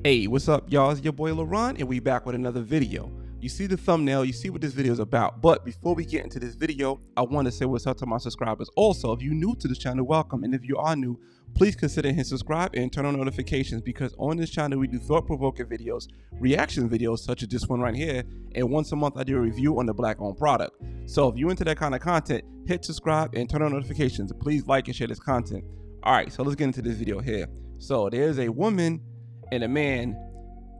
Hey, what's up, y'all? It's your boy LaRon, and we back with another video. You see the thumbnail, you see what this video is about. But before we get into this video, I want to say what's up to my subscribers. Also, if you're new to this channel, welcome. And if you are new, please consider hitting subscribe and turn on notifications, because on this channel we do thought-provoking videos, reaction videos such as this one right here, and once a month I do a review on the Black-owned product. So if you're into that kind of content, hit subscribe and turn on notifications. Please like and share this content. All right, so let's get into this video here. So there's a woman and a man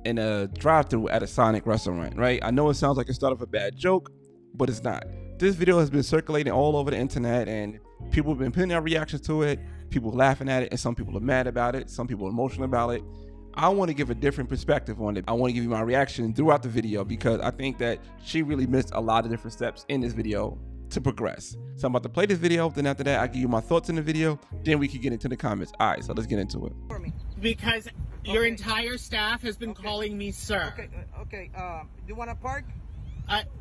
in a drive-thru at a Sonic restaurant, right? I know it sounds like it started off a bad joke, but it's not. This video has been circulating all over the internet, and people have been putting their reactions to it, people laughing at it, and some people are mad about it, some people are emotional about it. I want to give a different perspective on it. I want to give you my reaction throughout the video, because I think that she really missed a lot of different steps in this video to progress. So I'm about to play this video, then after that I give you my thoughts in the video, then we can get into the comments. All right, so let's get into it. Because your entire staff has been calling me sir. Okay. You want to park?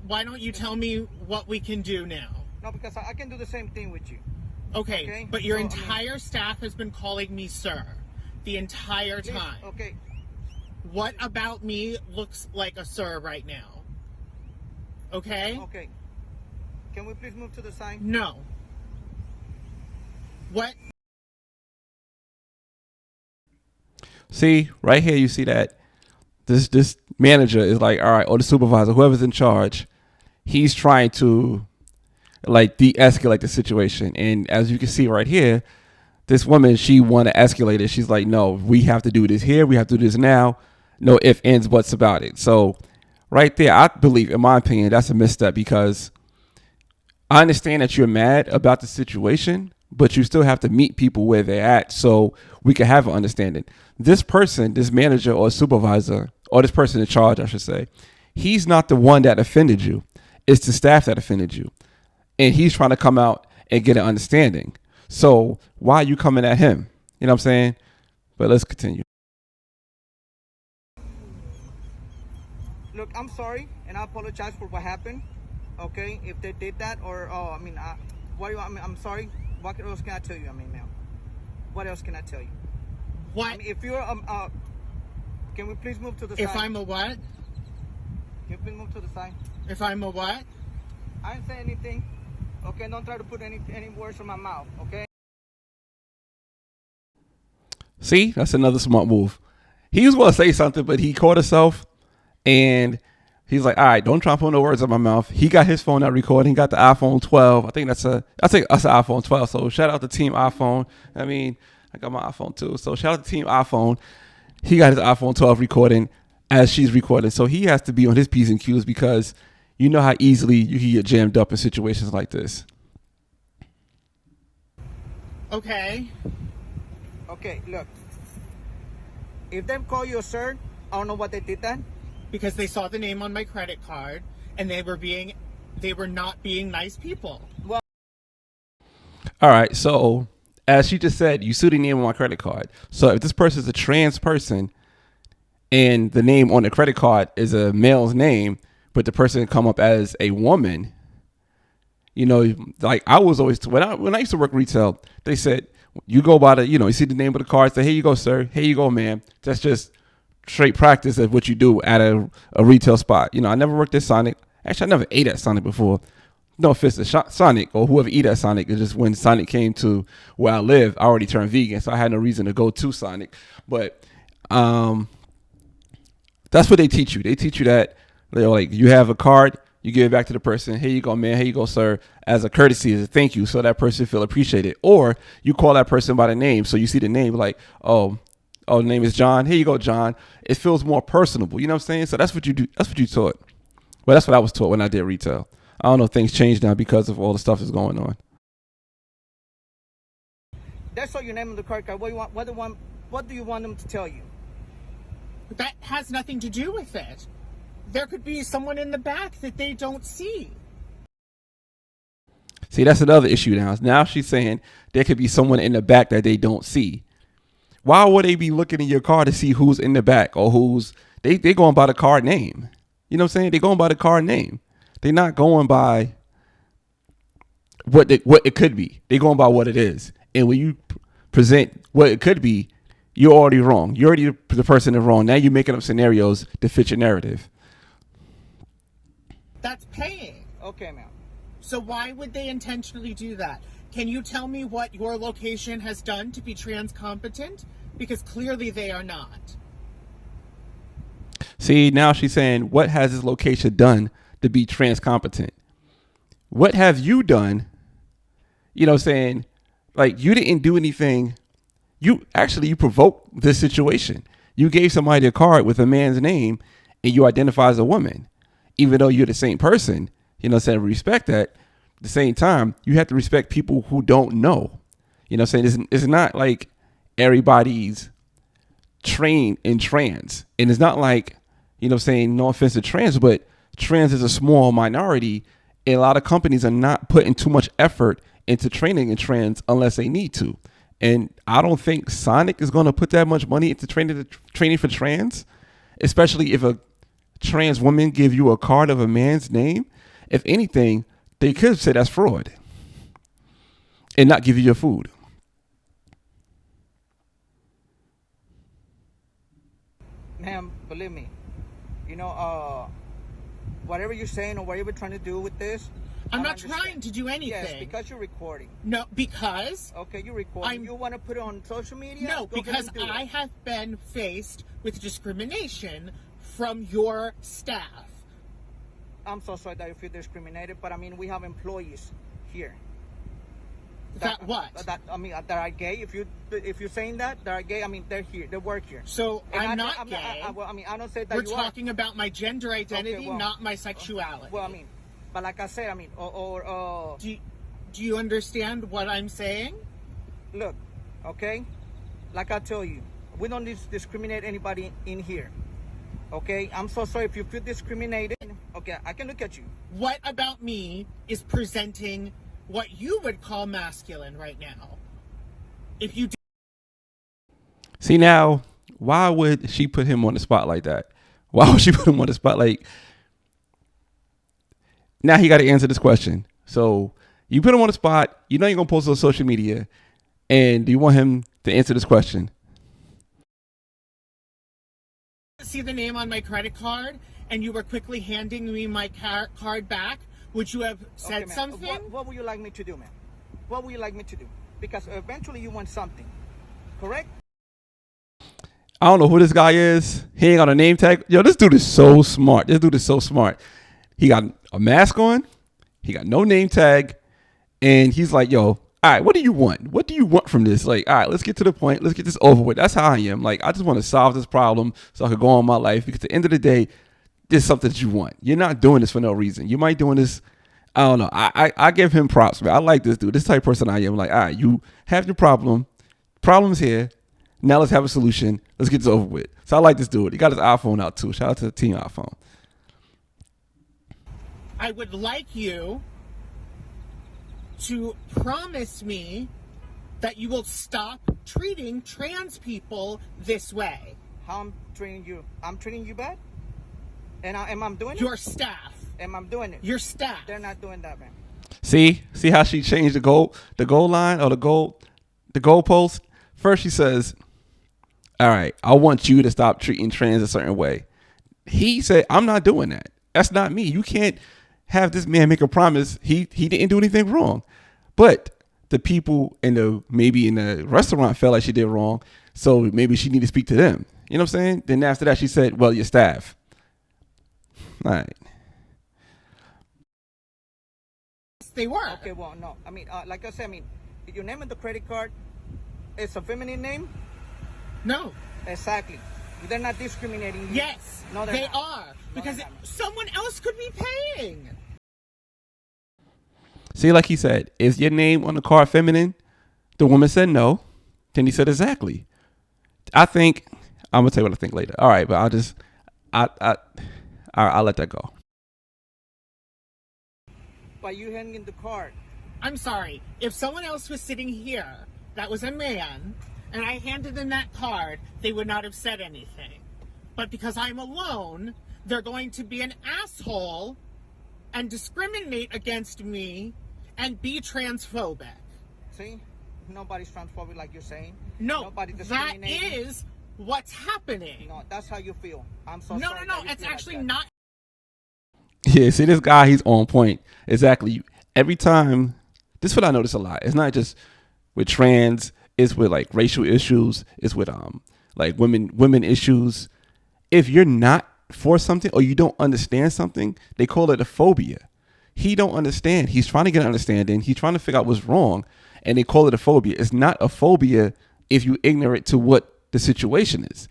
Why don't you tell me what we can do now? No, because I can do the same thing with you. Okay, but your entire staff has been calling me sir the entire time. Okay. What about me looks like a sir right now? Okay? Okay. Can we please move to the side? No. What? See, right here you see that this manager is like, all right, or the supervisor, whoever's in charge, he's trying to like de-escalate the situation. And as you can see right here, this woman, she want to escalate it. She's like, no, we have to do this here, we have to do this now, no ifs, ands, buts about it. So right there, I believe, in my opinion, that's a misstep, because I understand that you're mad about the situation, but you still have to meet people where they're at so we can have an understanding. This person, this manager or supervisor, or this person in charge, I should say, he's not the one that offended you. It's the staff that offended you. And he's trying to come out and get an understanding. So why are you coming at him? You know what I'm saying? But let's continue. Look, I'm sorry, and I apologize for what happened. Okay, if they did that, or I'm sorry. What else can I tell you? Ma'am, what else can I tell you? What? If you're can we please move to the side? If I'm a what? Can you please move to the side? If I'm a what? I didn't say anything. Okay, don't try to put any words in my mouth. Okay. See, that's another smart move. He was going to say something, but he caught himself, and he's like, all right, don't try to put no words in my mouth. He got his phone out recording. He got the iPhone 12. I think that's an iPhone 12. So shout out to Team iPhone. I mean, I got my iPhone too. So shout out to Team iPhone. He got his iPhone 12 recording as she's recording. So he has to be on his P's and Q's, because you know how easily you can get jammed up in situations like this. Okay. Okay, look. If they call you a sir, I don't know what they did that. Because they saw the name on my credit card, and they were not being nice people. Well, all right. So as she just said, you see the name on my credit card. So if this person is a trans person and the name on the credit card is a male's name, but the person come up as a woman, you know, like I was always, when I used to work retail, they said, you go by the, you see the name of the card, say, here you go, sir. Here you go, ma'am. That's just straight practice of what you do at a retail spot. I never worked at Sonic. Actually, I never ate at Sonic before. No offense to Sonic or whoever eat at Sonic. It's just when Sonic came to where I live, I already turned vegan, so I had no reason to go to Sonic. But that's what they teach you. They teach you that they're like, you have a card, you give it back to the person. Here you go, man. Here you go, sir. As a courtesy, as a thank you, so that person feel appreciated. Or you call that person by the name, so you see the name like, oh, the name is John. Here you go, John. It feels more personable. You know what I'm saying? So that's what you do. That's what you taught. Well, that's what I was taught when I did retail. I don't know if things changed now because of all the stuff that's going on. that's all your name on the credit card. What do you want? What do you want them to tell you? That has nothing to do with it. There could be someone in the back that they don't see. See, that's another issue now. Now she's saying there could be someone in the back that they don't see. Why would they be looking in your car to see who's in the back or who's they going by the car name? You know what I'm saying? They're going by the car name. They're not going by what it could be. They're going by what it is. And when you present what it could be, you're already wrong. You're already the person that's wrong. Now you're making up scenarios to fit your narrative. That's paying. Okay, ma'am. So why would they intentionally do that? Can you tell me what your location has done to be trans competent? Because clearly they are not. See, now she's saying, what has this location done to be trans competent? What have you done? You know, saying, like, you didn't do anything. You provoked this situation. You gave somebody a card with a man's name and you identify as a woman, even though you're the same person. You know, saying respect that. At the same time, you have to respect people who don't know. You know, saying it's not like everybody's trained in trans, and it's not like, you know, saying no offense to trans, but trans is a small minority, and a lot of companies are not putting too much effort into training in trans unless they need to. And I don't think Sonic is going to put that much money into training for trans, especially if a trans woman give you a card of a man's name. If anything, they could say that's fraud and not give you your food. Ma'am, believe me, you know, whatever you're saying or whatever you're trying to do with this, I'm not trying to do anything. Yes, because you're recording. No, because... Okay, you're recording. You want to put it on social media? No, because I have been faced with discrimination from your staff. I'm so sorry that you feel discriminated, but I mean, we have employees here. That are gay. If you're saying that are gay, I mean, they're here. They work here. So I'm not gay. I don't say that. We're talking about my gender identity, not my sexuality. Well, I mean, but like I said, I mean, do you understand what I'm saying? Look, okay, like I tell you, we don't discriminate anybody in here. Okay, I'm so sorry if you feel discriminated. Okay, I can look at you. What about me is presenting what you would call masculine right now? If you see, now, why would she put him on the spot like that? Why would she put him on the spot? Like, now he got to answer this question. So you put him on the spot. You know you're gonna post it on social media, and you want him to answer this question. See the name on my credit card, and you were quickly handing me my card back. Would you have said something? What would you like me to do, ma'am? What would you like me to do? Because eventually you want something, correct? I don't know who this guy is. He ain't got a name tag. Yo, this dude is so smart. He got a mask on. He got no name tag. And he's like, yo, all right, what do you want? What do you want from this? Like, all right, let's get to the point. Let's get this over with. That's how I am. Like, I just want to solve this problem so I could go on my life. Because at the end of the day, this is something that you want. You're not doing this for no reason. You might doing this. I don't know. I give him props, man. I like this dude. This type of person I am. Like, all right, you have your problem. Problem's here. Now let's have a solution. Let's get this over with. So I like this dude. He got his iPhone out too. Shout out to the team iPhone. I would like you to promise me that you will stop treating trans people this way. How I'm treating you? I'm treating you bad? And am I doing it? Your staff. Am I doing it? Your staff. They're not doing that, man. See how she changed the goal line or the goal post? First she says, all right, I want you to stop treating trans a certain way. He said, I'm not doing that. That's not me. You can't have this man make a promise. He didn't do anything wrong. But the people maybe in the restaurant felt like she did wrong. So maybe she need to speak to them. You know what I'm saying? Then after that, she said, well, your staff. All right. They were. Okay, well, no. I mean, like I said, I mean, your name on the credit card is a feminine name? No. Exactly. They're not discriminating you. Yes, no, they not. are. No, because someone else could be paying. See, like he said, is your name on the card feminine? The woman said no. Then he said exactly. I'm gonna tell you what I think later. All right, but I'll let that go. By you handing the card. I'm sorry. If someone else was sitting here, that was a man, and I handed them that card, they would not have said anything. But because I'm alone, they're going to be an asshole and discriminate against me and be transphobic. See? nobody's transphobic like you're saying. No, Nobody that discriminating. is what's happening. No, that's how you feel. I'm so No, sorry. no, that you it's feel like actually that. not. Yeah, see this guy, he's on point. Exactly. Every time, this is what I notice a lot. It's not just with trans, it's with like racial issues, it's with like women issues. If you're not for something or you don't understand something, they call it a phobia. He don't understand. He's trying to get an understanding. He's trying to figure out what's wrong, and they call it a phobia. It's not a phobia if you ignorant to what the situation is.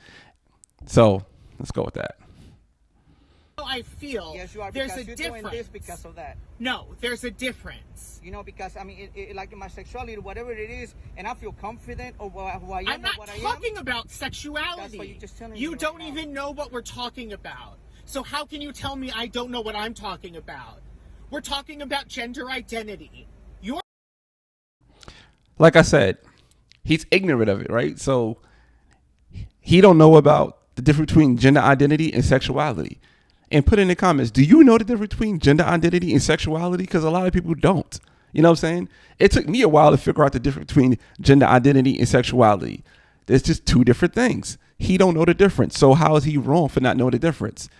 So let's go with that. I feel Yes, you are. there's Because a you're difference. doing this because of that. No, there's a difference. You know, because I mean, like in my sexuality, whatever it is, and I feel confident of who I am, I'm not what I am. talking about sexuality. That's what you're just telling me You right don't now. even know what we're talking about. So how can you tell me I don't know what I'm talking about? We're talking about gender identity. You're Like I said, he's ignorant of it, right? So he don't know about the difference between gender identity and sexuality. And put in the comments, do you know the difference between gender identity and sexuality? Because a lot of people don't. You know what I'm saying? It took me a while to figure out the difference between gender identity and sexuality. There's just two different things. He don't know the difference. So how is he wrong for not knowing the difference?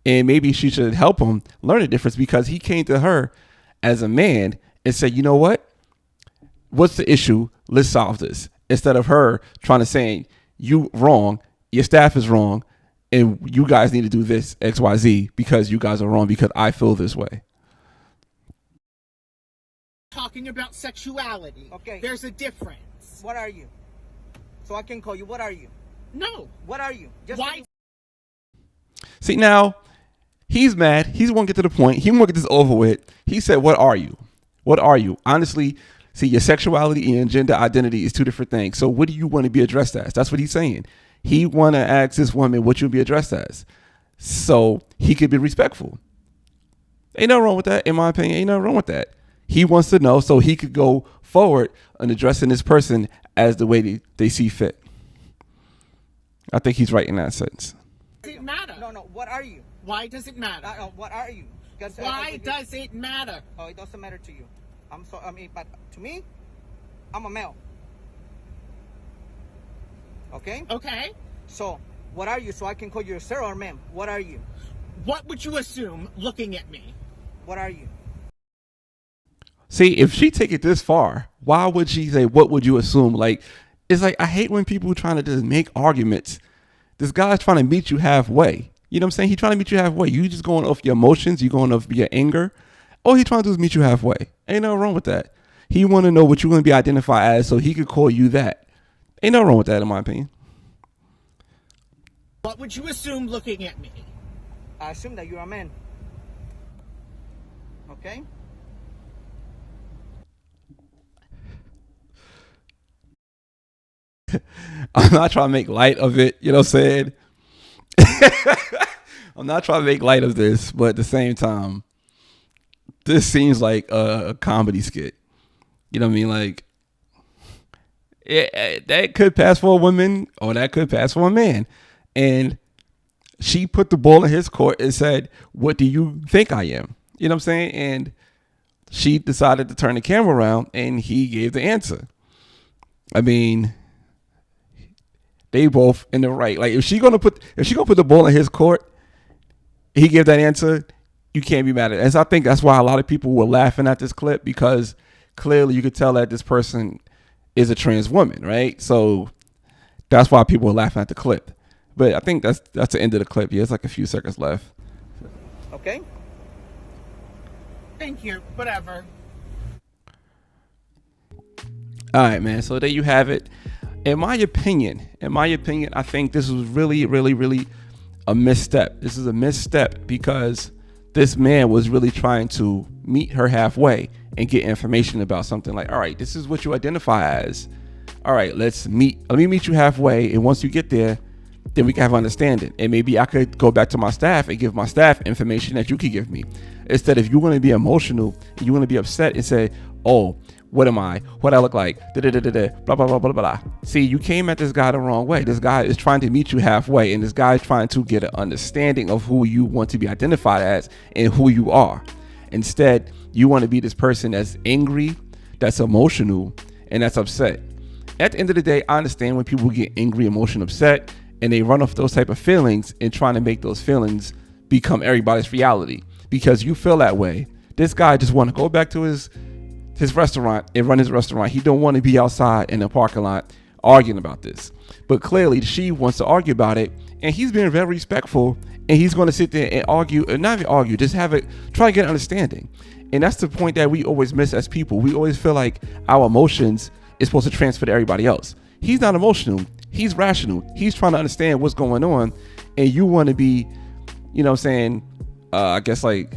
And maybe she should help him learn the difference, because he came to her as a man and said, you know what? What's the issue? Let's solve this. Instead of her trying to say, you wrong, your staff is wrong, and you guys need to do this, XYZ, because you guys are wrong, because I feel this way. talking about sexuality. Okay. There's a difference. What are you? So I can call you. What are you? No. What are you? Just Why? See, now he's mad. He's want to get to the point. He want to get this over with. He said, what are you? What are you? Honestly, see, your sexuality and gender identity is two different things. So what do you want to be addressed as? That's what he's saying. He want to ask this woman what you'll be addressed as, so he could be respectful. Ain't nothing wrong with that. In my opinion, ain't nothing wrong with that. He wants to know so he could go forward on addressing this person as the way they see fit. I think he's right in that sense. Does it matter? No. What are you? Why does it matter? What are you? 'Cause, Why does it matter? Oh, it doesn't matter to you. But to me, I'm a male. Okay. Okay. So, what are you? So I can call you sir or ma'am. What are you? What would you assume looking at me? What are you? See, if she take it this far, why would she say, what would you assume? Like, it's like, I hate when people trying to just make arguments. This guy's trying to meet you halfway. You know what I'm saying? He's trying to meet you halfway. You just going off your emotions. You going off your anger. All he trying to do is meet you halfway. Ain't nothing wrong with that. He want to know what you're going to be identified as so he could call you that. Ain't nothing wrong with that, in my opinion. What would you assume looking at me? I assume that you're a man. Okay. I'm not trying to make light of it. You know what I'm saying? I'm not trying to make light of this, but at the same time, this seems like a comedy skit. You know what I mean? Like, that could pass for a woman or that could pass for a man. And she put the ball in his court and said, what do you think I am? You know what I'm saying? And she decided to turn the camera around and he gave the answer. I mean, they both in the right. Like, if she gonna put the ball in his court, he gave that answer, you can't be mad at it. As I think that's why a lot of people were laughing at this clip, because clearly you could tell that this person is a trans woman, right? So that's why people were laughing at the clip. But I think that's the end of the clip. Yeah, it's like a few seconds left. Okay. Thank you. Whatever. All right, man. So there you have it. In my opinion, I think this was really, really, really a misstep. This is a misstep because this man was really trying to meet her halfway and get information about something. Like, all right, this is what you identify as. All right, let me meet you halfway. And once you get there, then we can have understanding. And maybe I could go back to my staff and give my staff information that you could give me. Instead, if you want to be emotional and you want to be upset and say, oh, what am I? What I look like? Blah, blah, blah, blah, blah. See, you came at this guy the wrong way. This guy is trying to meet you halfway, and this guy is trying to get an understanding of who you want to be identified as and who you are. Instead, you want to be this person that's angry, that's emotional, and that's upset. At the end of the day, I understand when people get angry, emotional, upset, and they run off those type of feelings and trying to make those feelings become everybody's reality because you feel that way. This guy just want to go back to his restaurant and run his restaurant. He don't want to be outside in the parking lot arguing about this. But clearly she wants to argue about it, and he's being very respectful, and he's going to sit there and argue, and not even argue, just have it, try to get understanding. And that's the point that we always miss as people. We always feel like our emotions is supposed to transfer to everybody else. He's not emotional. He's rational. He's trying to understand what's going on, and you want to be, you know what I'm saying, I guess like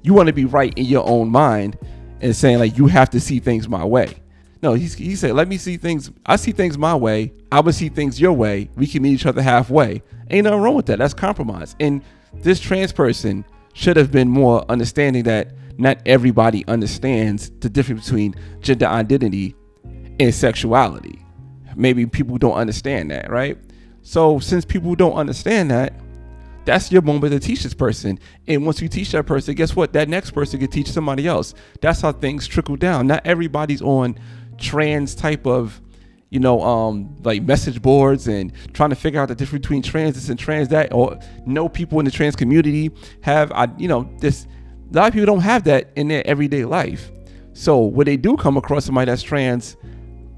you want to be right in your own mind and saying like you have to see things my way. No, he said, let me see things. I see things my way. I would see things your way. We can meet each other halfway. Ain't nothing wrong with that. That's compromise. And this trans person should have been more understanding that not everybody understands the difference between gender identity and sexuality. Maybe people don't understand that, right? So since people don't understand that, that's your moment to teach this person. And once you teach that person, guess what? That next person can teach somebody else. That's how things trickle down. Not everybody's on trans type of, you know, like message boards and trying to figure out the difference between trans this and trans that, or know people in the trans community have, you know, this. A lot of people don't have that in their everyday life. So when they do come across somebody that's trans,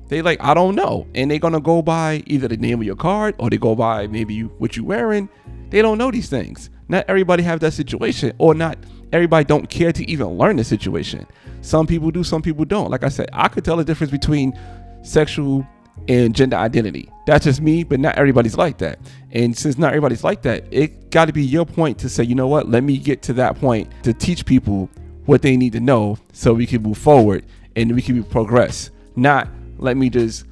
they like, I don't know. And they're going to go by either the name of your card or they go by maybe what you wearing. They don't know these things. Not everybody have that situation, or not everybody don't care to even learn the situation. Some people do, some people don't. Like I said, I could tell the difference between sexual and gender identity. That's just me, but not everybody's like that. And since not everybody's like that, it got to be your point to say, you know what, let me get to that point to teach people what they need to know so we can move forward and we can progress. Not let me just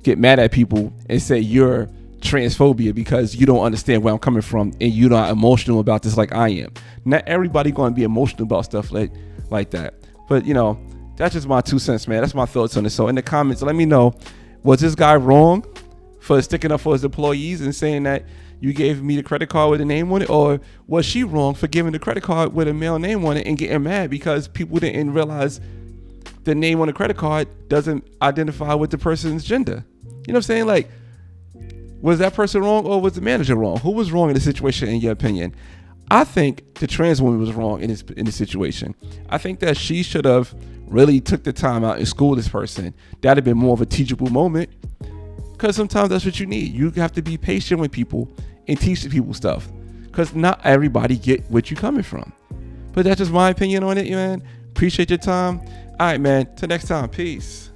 get mad at people and say you're transphobia because you don't understand where I'm coming from and you're not emotional about this like I am. Not everybody going to be emotional about stuff like that. But, you know, that's just my 2 cents, man. That's my thoughts on it. So in the comments, let me know, was this guy wrong for sticking up for his employees and saying that you gave me the credit card with a name on it? Or was she wrong for giving the credit card with a male name on it and getting mad because people didn't realize the name on the credit card doesn't identify with the person's gender? You know what I'm saying? Like, was that person wrong or was the manager wrong? Who was wrong in the situation in your opinion? I think the trans woman was wrong in this situation. I think that she should have really took the time out and schooled this person. That'd have been more of a teachable moment, because sometimes that's what you need. You have to be patient with people and teach the people stuff, because not everybody get what you're coming from. But that's just my opinion on it, man. Appreciate your time. All right, man. Till next time. Peace.